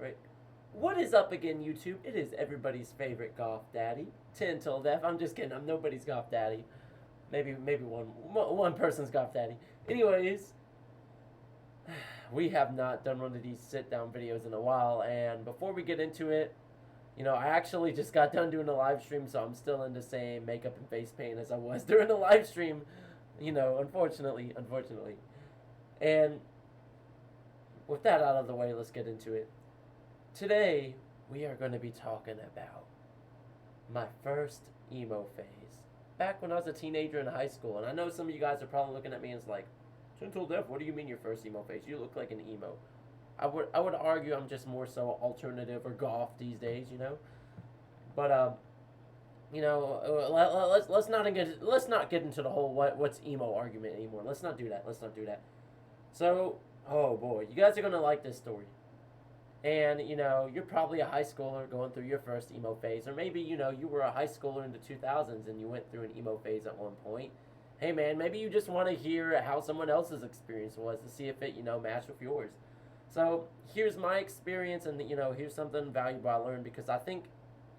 Right. What is up again, YouTube? It is everybody's favorite golf daddy, Tintle Def. I'm just kidding. I'm nobody's golf daddy. Maybe one person's golf daddy. Anyways, we have not done one of these sit down videos in a while, and before we get into it, I actually just got done doing a live stream, so I'm still in the same makeup and face paint as I was during the live stream. Unfortunately. And with that out of the way, let's get into it. Today, we are going to be talking about my first emo phase. Back when I was a teenager in high school, and I know some of you guys are probably looking at me and it's like, Gentle Def, what do you mean your first emo phase? You look like an emo. I would argue I'm just more so alternative or goth these days. But let's not get into the whole what's emo argument anymore. Let's not do that. Let's not do that. So, oh boy, you guys are gonna like this story. And you're probably a high schooler going through your first emo phase, or maybe you were a high schooler in the 2000s and you went through an emo phase at one point. Hey man, maybe you just want to hear how someone else's experience was to see if it matched with yours. So here's my experience, and here's something valuable I learned, because I think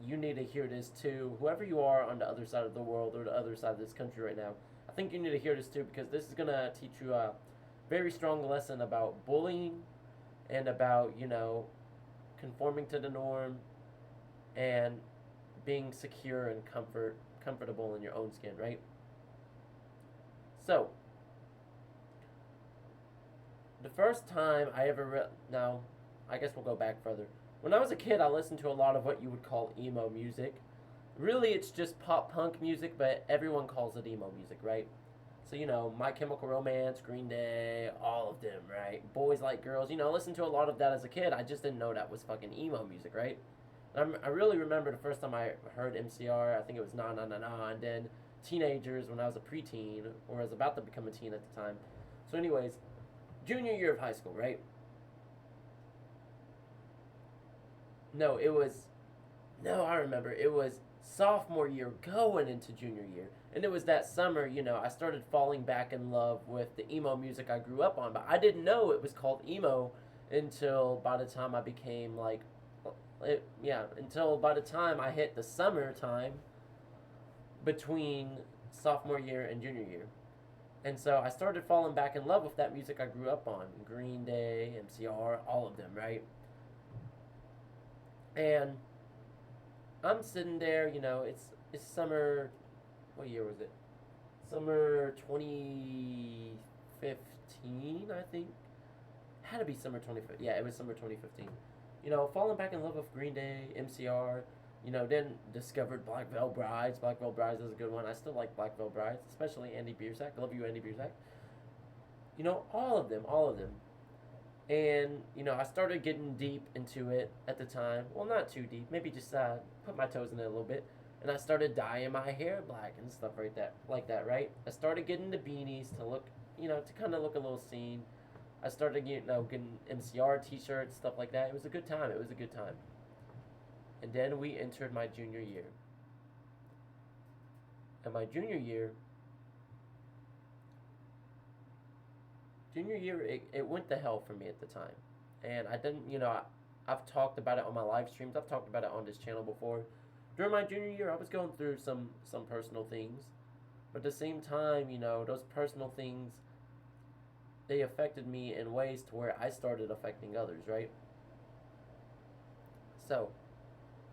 you need to hear this too. Whoever you are on the other side of the world or the other side of this country right now, I think you need to hear this too, because this is gonna teach you a very strong lesson about bullying and about conforming to the norm and being secure and comfortable in your own skin, right? So the first time I ever now, I guess we'll go back further. When I was a kid, I listened to a lot of what you would call emo music. Really, it's just pop punk music, but everyone calls it emo music, right? So, My Chemical Romance, Green Day, all of them, right? Boys Like Girls, I listened to a lot of that as a kid. I just didn't know that was fucking emo music, right? I really remember the first time I heard MCR, I think it was Na Na Na Na, and then Teenagers when I was a preteen, or I was about to become a teen at the time. So, anyways, junior year of high school, right? No, it was, no, I remember. It was sophomore year going into junior year. And it was that summer, I started falling back in love with the emo music I grew up on. But I didn't know it was called emo until by the time I became like, until by the time I hit the summertime between sophomore year and junior year. And so I started falling back in love with that music I grew up on. Green Day, MCR, all of them, right? And I'm sitting there, it's summer. What year was it? Summer 2015, I think. Had to be summer 2015. Yeah, it was summer 2015. Falling back in love with Green Day, MCR. Then discovered Black Veil Brides. Black Veil Brides is a good one. I still like Black Veil Brides, especially Andy Biersack. Love you, Andy Biersack. All of them, all of them. And I started getting deep into it at the time. Well, not too deep, maybe just put my toes in it a little bit. And I started dyeing my hair black and stuff like that, right? I started getting the beanies to look, to kind of look a little scene. I started getting MCR t-shirts, stuff like that. It was a good time. It was a good time. And then we entered my junior year. And my junior year, it went to hell for me at the time. And I didn't, I've talked about it on my live streams. I've talked about it on this channel before. During my junior year, I was going through some personal things. But at the same time, those personal things, they affected me in ways to where I started affecting others, right? So,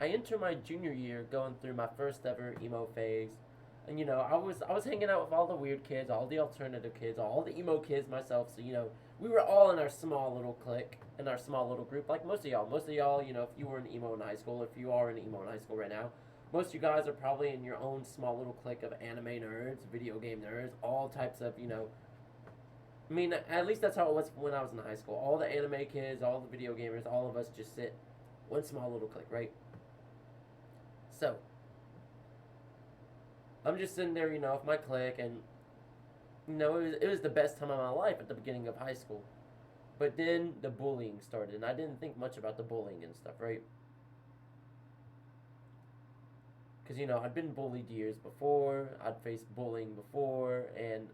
I enter my junior year going through my first ever emo phase. And I was hanging out with all the weird kids, all the alternative kids, all the emo kids myself. So we were all in our small little clique, in our small little group, like most of y'all. Most of y'all, if you were an emo in high school, if you are an emo in high school right now, most of you guys are probably in your own small little clique of anime nerds, video game nerds, all types of. I mean, at least that's how it was when I was in high school. All the anime kids, all the video gamers, all of us just sit one small little clique, right? So I'm just sitting there, with my clique, and it was the best time of my life at the beginning of high school. But then the bullying started, and I didn't think much about the bullying and stuff, right? Because I'd been bullied years before, I'd faced bullying before, and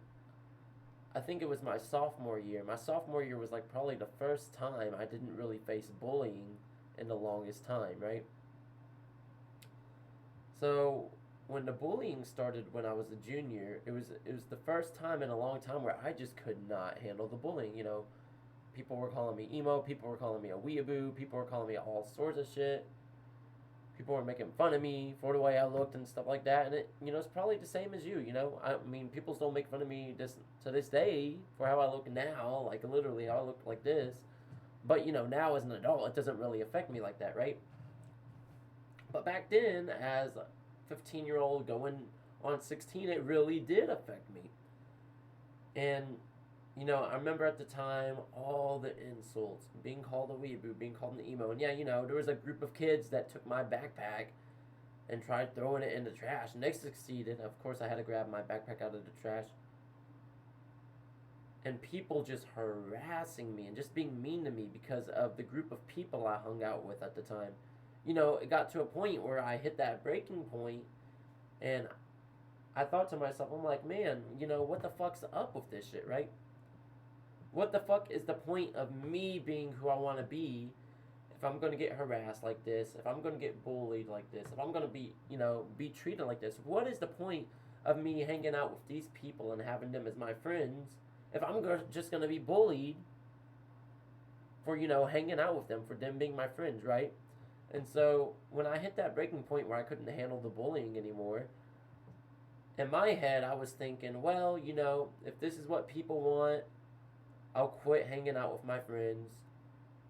I think it was my sophomore year. My sophomore year was like probably the first time I didn't really face bullying in the longest time, right? So when the bullying started when I was a junior, it was the first time in a long time where I just could not handle the bullying. People were calling me emo, people were calling me a weeaboo, people were calling me all sorts of shit. People were making fun of me for the way I looked and stuff like that. And it's probably the same as you. I mean, people still make fun of me to this day for how I look now. Like, literally, I look like this. But, now as an adult, it doesn't really affect me like that, right? But back then, as a 15-year-old going on 16, it really did affect me. And, I remember at the time all the insults, being called a weeaboo, being called an emo. And yeah, there was a group of kids that took my backpack and tried throwing it in the trash. And they succeeded. Of course, I had to grab my backpack out of the trash. And people just harassing me and just being mean to me because of the group of people I hung out with at the time. It got to a point where I hit that breaking point, and I thought to myself, I'm like, man, what the fuck's up with this shit, right? What the fuck is the point of me being who I want to be if I'm going to get harassed like this, if I'm going to get bullied like this, if I'm going to be treated like this? What is the point of me hanging out with these people and having them as my friends if I'm just going to be bullied for, hanging out with them, for them being my friends, right? And so when I hit that breaking point where I couldn't handle the bullying anymore, in my head I was thinking, well, if this is what people want, I'll quit hanging out with my friends.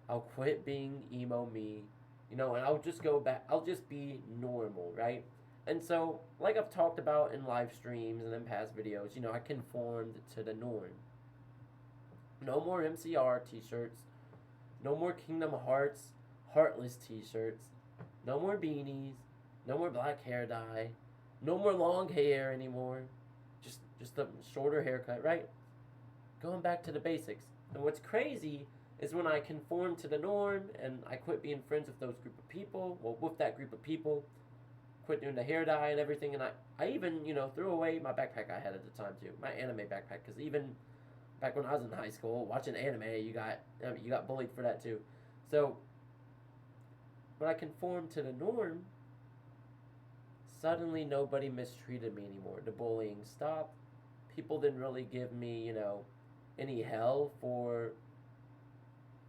I'll quit being emo me, and I'll just go back. I'll just be normal, right? And so, like I've talked about in live streams and in past videos, I conformed to the norm. No more MCR t-shirts. No more Kingdom Hearts Heartless t-shirts. No more beanies. No more black hair dye. No more long hair anymore. Just a shorter haircut, right? Going back to the basics. And what's crazy is when I conformed to the norm and I quit being friends with those group of people, with that group of people, quit doing the hair dye and everything, and I even, threw away my backpack I had at the time too, my anime backpack, because even back when I was in high school, watching anime, you got bullied for that too. So, when I conformed to the norm, suddenly nobody mistreated me anymore. The bullying stopped. People didn't really give me, any hell for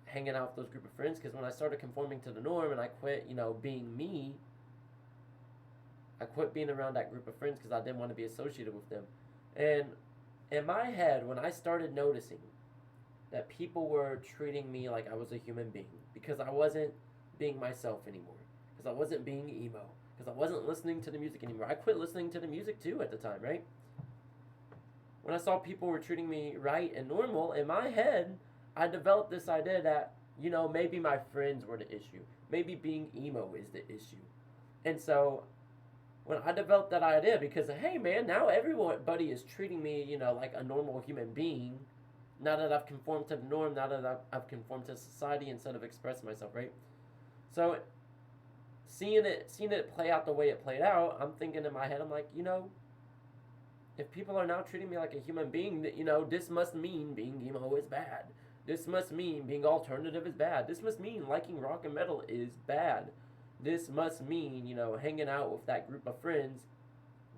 hanging out with those group of friends, because when I started conforming to the norm and I quit, being me, I quit being around that group of friends because I didn't want to be associated with them. And in my head, when I started noticing that people were treating me like I was a human being because I wasn't being myself anymore, because I wasn't being emo, because I wasn't listening to the music anymore. I quit listening to the music too at the time, right? When I saw people were treating me right and normal, in my head, I developed this idea that, maybe my friends were the issue. Maybe being emo is the issue. And so, when I developed that idea, because, hey man, now everybody is treating me, like a normal human being, now that I've conformed to the norm, now that I've conformed to society instead of expressing myself, right? So, seeing it play out the way it played out, I'm thinking in my head, I'm like, if people are now treating me like a human being, this must mean being emo is bad. This must mean being alternative is bad. This must mean liking rock and metal is bad. This must mean, hanging out with that group of friends,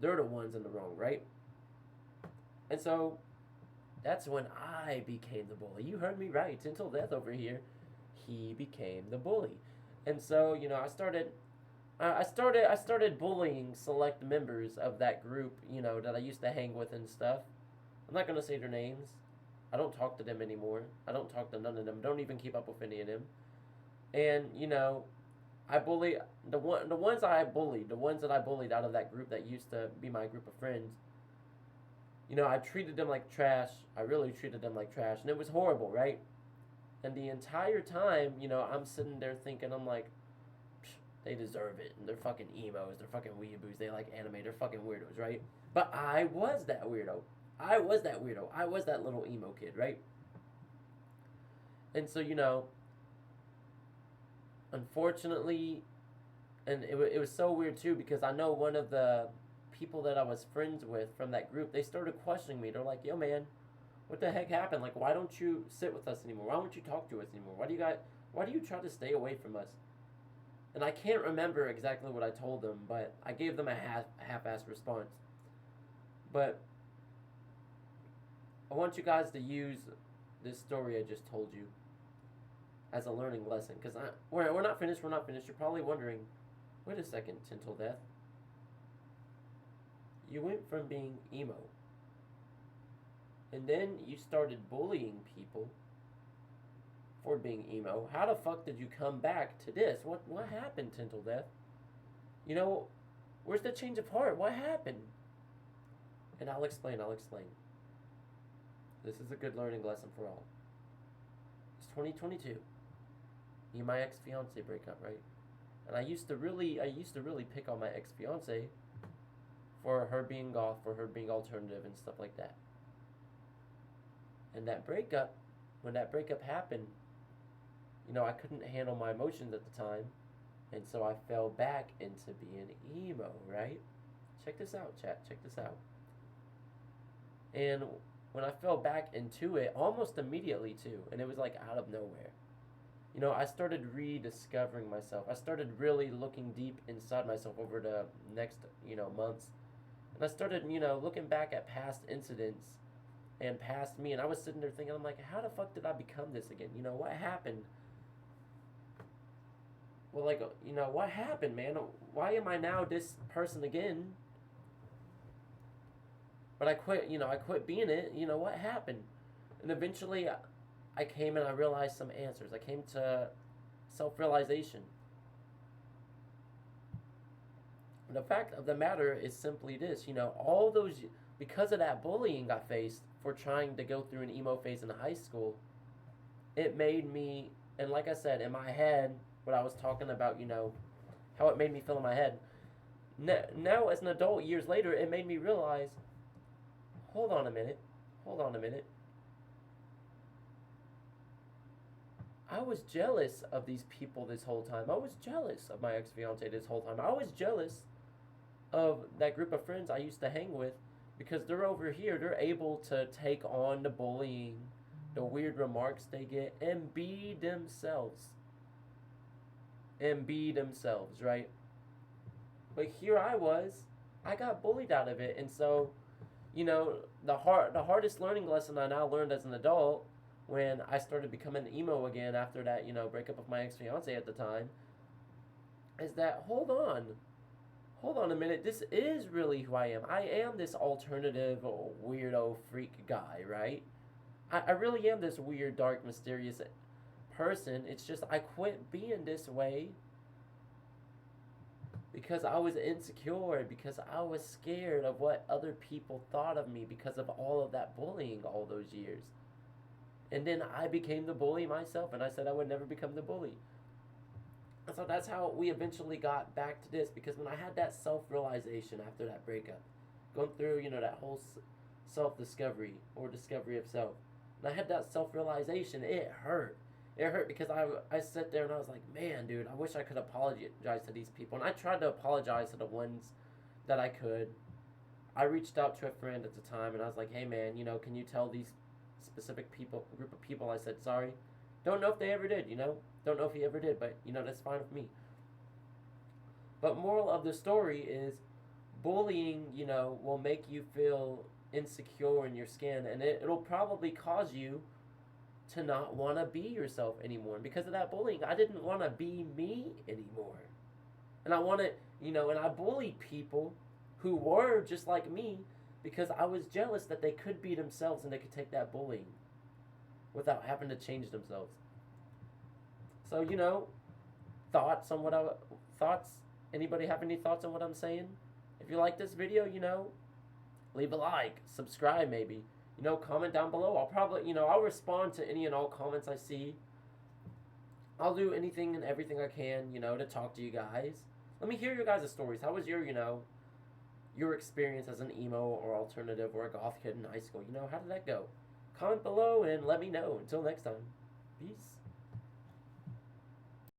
they're the ones in the wrong, right? And so, that's when I became the bully. You heard me right. Until Death over here, he became the bully. And so, I started bullying select members of that group, that I used to hang with and stuff. I'm not gonna say their names. I don't talk to them anymore. I don't talk to none of them. Don't even keep up with any of them. And I bully the ones I bullied, the ones that I bullied out of that group that used to be my group of friends. I treated them like trash. I really treated them like trash, and it was horrible, right? And the entire time, I'm sitting there thinking, I'm like, they deserve it. And they're fucking emos. They're fucking weeaboos. They like anime. They're fucking weirdos, right? But I was that weirdo. I was that weirdo. I was that little emo kid, right? And so, unfortunately, and it was so weird too, because I know one of the people that I was friends with from that group, they started questioning me. They're like, yo, man, what the heck happened? Why don't you sit with us anymore? Why don't you talk to us anymore? Why do you try to stay away from us? And I can't remember exactly what I told them, but I gave them a half-assed response. But I want you guys to use this story I just told you as a learning lesson, because we're not finished. We're not finished. You're probably wondering, wait a second, Tintle Death. You went from being emo, and then you started bullying people for being emo. How the fuck did you come back to this? What happened, Tintle Death? You know, where's the change of heart? What happened? And I'll explain. This is a good learning lesson for all. It's 2022. Me and my ex-fiance break up, right? And I used to really pick on my ex-fiance for her being goth, for her being alternative and stuff like that. And when that breakup happened, you know, I couldn't handle my emotions at the time, and so I fell back into being emo, right? Check this out, chat. Check this out. And when I fell back into it, almost immediately too, and it was like out of nowhere, you know, I started rediscovering myself. I started really looking deep inside myself over the next, you know, months. And I started, you know, looking back at past incidents and past me, and I was sitting there thinking, I'm like, how the fuck did I become this again? You know, what happened? Well, like, you know, what happened, man? Why am I now this person again? But I quit being it. You know, what happened? And eventually I came and I realized some answers. I came to self-realization. And the fact of the matter is simply this, you know, all those, because of that bullying I faced for trying to go through an emo phase in high school, it made me, and like I said, in my head, what I was talking about, you know, how it made me feel in my head. Now, as an adult, years later, it made me realize, hold on a minute. I was jealous of these people this whole time. I was jealous of my ex-fiance this whole time. I was jealous of that group of friends I used to hang with because they're over here. They're able to take on the bullying, the weird remarks they get, and be themselves. Right? But here I was. I got bullied out of it, and so, you know, the hardest learning lesson I now learned as an adult when I started becoming emo again after that, you know, breakup with my ex-fiance at the time, is that hold on a minute, this is really who I am. I am this alternative weirdo freak guy, right? I really am this weird, dark, mysterious person. It's just I quit being this way because I was insecure, because I was scared of what other people thought of me because of all of that bullying all those years. And then I became the bully myself, and I said I would never become the bully. And so that's how we eventually got back to this, because when I had that self-realization after that breakup, going through, you know, that whole self-discovery or discovery of self, and I had that self-realization, it hurt. It hurt because I sat there and I was like, man, dude, I wish I could apologize to these people. And I tried to apologize to the ones that I could. I reached out to a friend at the time and I was like, hey, man, you know, can you tell these specific group of people I said sorry? Don't know if they ever did, you know? Don't know if he ever did, but, you know, that's fine with me. But moral of the story is bullying, you know, will make you feel insecure in your skin, and it'll probably cause you to not want to be yourself anymore. And because of that bullying, I didn't want to be me anymore. And I wanted, you know, and I bullied people who were just like me because I was jealous that they could be themselves and they could take that bullying without having to change themselves. So, you know, thoughts? Anybody have any thoughts on what I'm saying? If you like this video, you know, leave a like, subscribe maybe, you know, comment down below. I'll probably, you know, I'll respond to any and all comments I see. I'll do anything and everything I can, you know, to talk to you guys. Let me hear your guys' stories. How was your, you know, your experience as an emo or alternative or a goth kid in high school? You know, how did that go? Comment below and let me know. Until next time, peace.